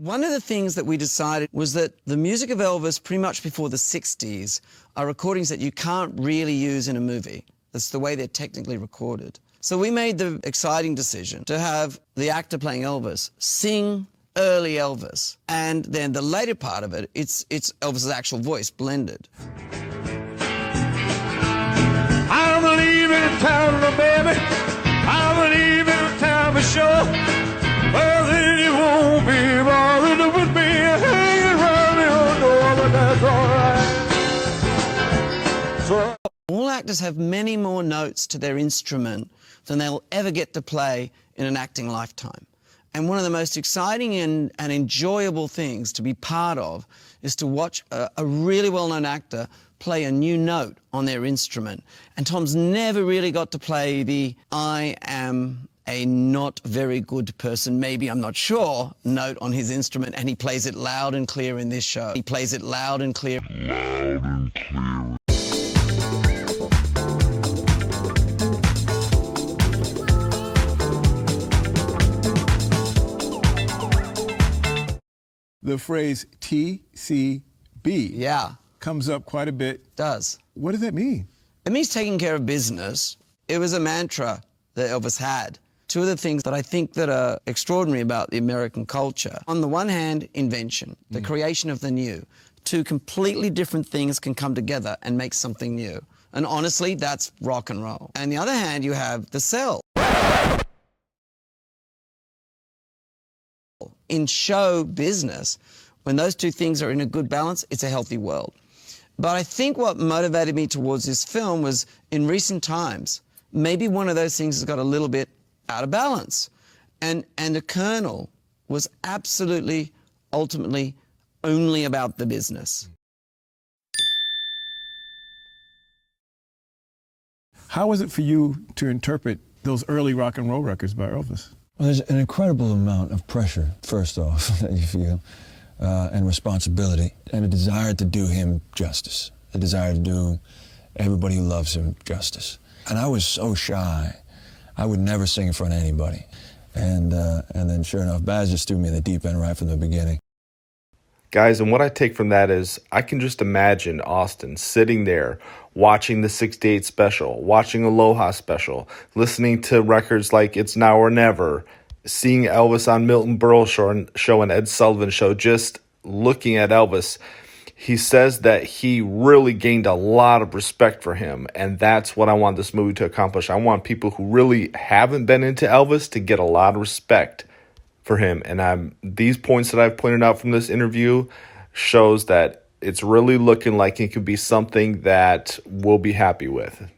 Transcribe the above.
One of the things that we decided was that the music of Elvis, pretty much before the 60s, are recordings that you can't really use in a movie. That's the way they're technically recorded. So we made the exciting decision to have the actor playing Elvis sing early Elvis, and then the later part of it, it's Elvis's actual voice blended. I believe in a town, baby. I believe in a town for sure. Well, then you won't be bothered with me hanging around your door, but that's all right. All actors have many more notes to their instrument than they'll ever get to play in an acting lifetime. And one of the most exciting and enjoyable things to be part of is to watch a really well-known actor play a new note on their instrument. And Tom's never really got to play the "I am a not very good person, maybe I'm not sure" note on his instrument, and he plays it loud and clear in this show. He plays it loud and clear. Loud and clear. The phrase TCB comes up quite a bit. It does. What does that mean? It means taking care of business. It was a mantra that Elvis had. Two of the things that I think that are extraordinary about the American culture. On the one hand, invention, the creation of the new. Two completely different things can come together and make something new. And honestly, that's rock and roll. And on the other hand, you have the sell. In show business, when those two things are in a good balance, it's a healthy world. But I think what motivated me towards this film was, in recent times, maybe one of those things has got a little bit out of balance. And the Colonel was absolutely, ultimately, only about the business. How was it for you to interpret those early rock and roll records by Elvis? Well, there's an incredible amount of pressure, first off, that you feel, and responsibility, and a desire to do him justice, a desire to do everybody who loves him justice. And I was so shy. I would never sing in front of anybody. And then, sure enough, Baz just threw me in the deep end right from the beginning. Guys, and what I take from that is I can just imagine Austin sitting there watching the 68 special, watching Aloha special, listening to records like It's Now or Never, seeing Elvis on Milton Berle's show and Ed Sullivan's show, just looking at Elvis. He says that he really gained a lot of respect for him, and that's what I want this movie to accomplish. I want people who really haven't been into Elvis to get a lot of respect for him. And these points that I've pointed out from this interview shows that it's really looking like it could be something that we'll be happy with.